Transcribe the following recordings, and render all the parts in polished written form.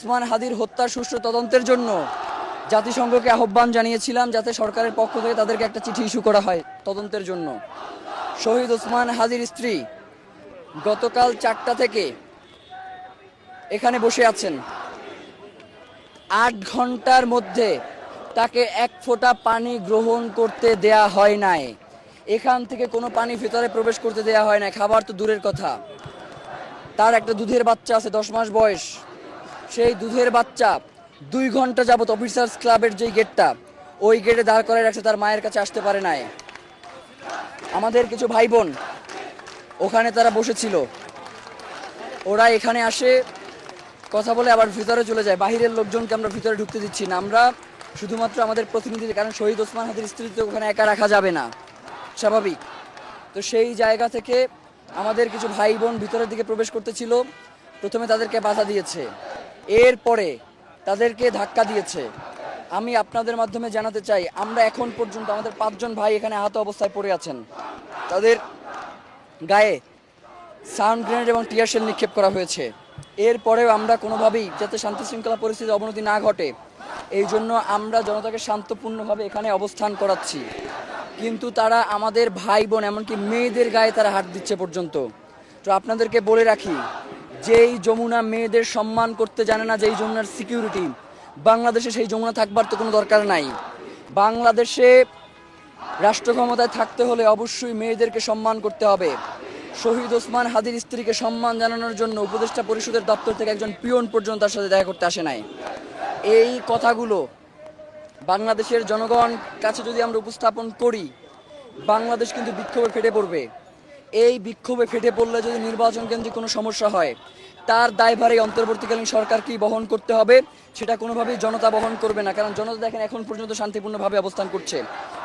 ওসমান হাদির হত্যার সুষ্ঠু তদন্তের জন্য জাতিসংঘকে আহ্বান জানিয়েছিলাম যাতে সরকারের পক্ষ থেকে তাদেরকে একটা চিঠি ইস্যু করা হয় তদন্তের জন্য। শহীদ ওসমান হাদির স্ত্রী গতকাল 4টা থেকে এখানে বসে আছেন। 8 ঘন্টার মধ্যে তাকে এক ফোঁটা পানি গ্রহণ করতে দেয়া হয় নাই। এখান থেকে কোনো পানি ভিতরে প্রবেশ করতে দেয়া হয় না, খাবার তো দূরের কথা। তার একটা দুধের বাচ্চা আছে 10 মাস বয়স। সেই দুধের বাচ্চা 2 ঘন্টা যাবত অফিসার্স ক্লাবের যেই গেটটা, ওই গেটে দাঁড় করায় রাখছে, তার মায়ের কাছে আসতে পারে নাই। আমাদের কিছু ভাই বোন ওখানে তারা বসেছিল, ওরা এখানে আসে কথা বলে আবার ভিতরে চলে যায়। বাহিরের লোকজনকে আমরা ভিতরে ঢুকতে দিচ্ছি না, আমরা শুধুমাত্র আমাদের প্রতিনিধিদের, কারণ শহীদ ওসমান হাদির স্ত্রী তো ওখানে একা রাখা যাবে না, স্বাভাবিক। তো সেই জায়গা থেকে আমাদের কিছু ভাই বোন ভিতরের দিকে প্রবেশ করতেছিল, প্রথমে তাদেরকে বাধা দিয়েছে, এরপরে তাদেরকে ধাক্কা দিয়েছে। আমি আপনাদের মাধ্যমে জানাতে চাই, আমরা এখন পর্যন্ত আমাদের 5 জন ভাই এখানে আহত অবস্থায় পড়ে আছেন। তাদের গায়ে সাউন্ড গ্রেনেড এবং টিয়ার শেল নিক্ষেপ করা হয়েছে। এরপরেও আমরা কোনোভাবেই যাতে শান্তি শৃঙ্খলা পরিস্থিতির অবনতি না ঘটে, এই জন্য আমরা জনতাকে শান্তপূর্ণভাবে এখানে অবস্থান করাচ্ছি। কিন্তু তারা আমাদের ভাই বোন, এমনকি মেয়েদের গায়ে তারা হাত দিচ্ছে পর্যন্ত। তো আপনাদেরকে বলে রাখি, যেই যমুনা মেয়েদের সম্মান করতে জানে না, যেই যমুনার সিকিউরিটি, বাংলাদেশে সেই যমুনা থাকবার তো কোনো দরকার নাই। বাংলাদেশে রাষ্ট্র ক্ষমতায় থাকতে হলে অবশ্যই মেয়েদেরকে সম্মান করতে হবে। শহীদ ওসমান হাদির স্ত্রীকে সম্মান জানানোর জন্য উপদেষ্টা পরিষদের দপ্তর থেকে একজন পিয়ন পর্যন্ত তার সাথে দেখা করতে আসে নাই। এই কথাগুলো বাংলাদেশের জনগণ কাছে যদি আমরা উপস্থাপন করি, বাংলাদেশ কিন্তু বিক্ষোভে ফেটে পড়বে। এই বিক্ষোভে ফেটে পড়লে যদি নির্বাচন কেন্দ্রে কোনো সমস্যা হয়, তার দায়ভার এই অন্তর্বর্তীকালীন সরকারকেই বহন করতে হবে। সেটা কোনোভাবেই জনতা বহন করবে না, কারণ জনতা দেখেন এখন পর্যন্ত শান্তিপূর্ণভাবে অবস্থান করছে,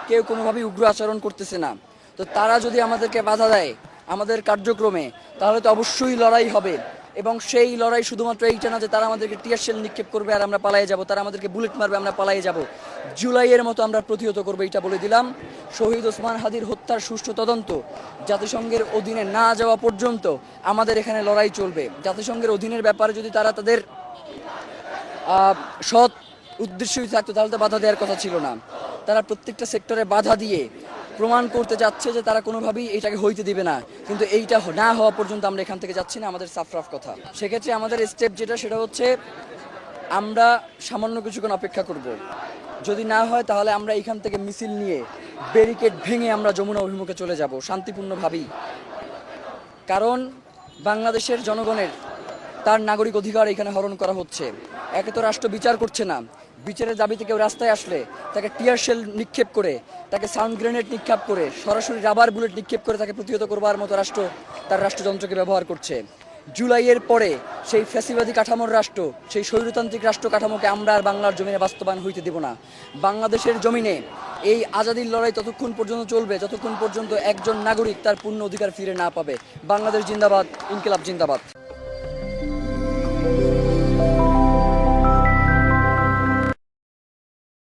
কেউ কোনোভাবেই উগ্র আচরণ করতেছে না। তো তারা যদি আমাদেরকে বাধা দেয় আমাদের কার্যক্রমে, তাহলে তো অবশ্যই লড়াই হবে। এবং সেই লড়াই শুধুমাত্র এইটা না যে তারা আমাদেরকে টিয়ার শেল নিক্ষেপ করবে আর আমরা পালিয়ে যাব, তারা আমাদেরকে বুলেট মারবে আমরা পালিয়ে যাব। জুলাইয়ের মতো আমরা প্রতিহত করবো, এটা বলে দিলাম। শহীদ ওসমান হাদির হত্যার সুষ্ঠু তদন্ত জাতিসংঘের অধীনে না যাওয়া পর্যন্ত আমাদের এখানে লড়াই চলবে। জাতিসংঘের অধীনের ব্যাপারে যদি তারা তাদের সৎ উদ্দেশ্যই থাকতো, তাহলে তো বাধা দেওয়ার কথা ছিল না। তারা প্রত্যেকটা সেক্টরে বাধা দিয়ে প্রমাণ করতে যাচ্ছে যে তারা কোনোভাবেই এটাকে হইতে দিবে না। কিন্তু এইটা না হওয়া পর্যন্ত আমরা এখান থেকে যাচ্ছি না, আমাদের সাফরাফ কথা। সেক্ষেত্রে আমাদের স্টেপ যেটা, সেটা হচ্ছে আমরা সামান্য কিছুক্ষণ অপেক্ষা করব। যদি না হয় তাহলে আমরা এখান থেকে মিছিল নিয়ে ব্যারিকেড ভেঙে আমরা যমুনা অভিমুখে চলে যাব শান্তিপূর্ণভাবেই। কারণ বাংলাদেশের জনগণের তার নাগরিক অধিকার এখানে হরণ করা হচ্ছে। একে তো রাষ্ট্র বিচার করছে না, বিচারের দাবিতে কেউ রাস্তায় আসলে তাকে টিয়ার শেল নিক্ষেপ করে, তাকে সাউন্ড গ্রেনেড নিক্ষেপ করে, সরাসরি রাবার বুলেট নিক্ষেপ করে তাকে প্রতিহত করবার মতো রাষ্ট্র তার রাষ্ট্রযন্ত্রকে ব্যবহার করছে। জুলাইয়ের পরে সেই ফ্যাসিবাদী কাঠামোর রাষ্ট্র, সেই স্বৈরতান্ত্রিক রাষ্ট্র কাঠামোকে আমরা আর বাংলার জমিনে বাস্তবায়ন হইতে দেব না। বাংলাদেশের জমিনে এই আজাদির লড়াই ততক্ষণ পর্যন্ত চলবে যতক্ষণ পর্যন্ত একজন নাগরিক তার পূর্ণ অধিকার ফিরে না পাবে। বাংলাদেশ জিন্দাবাদ, ইনকিলাব জিন্দাবাদ।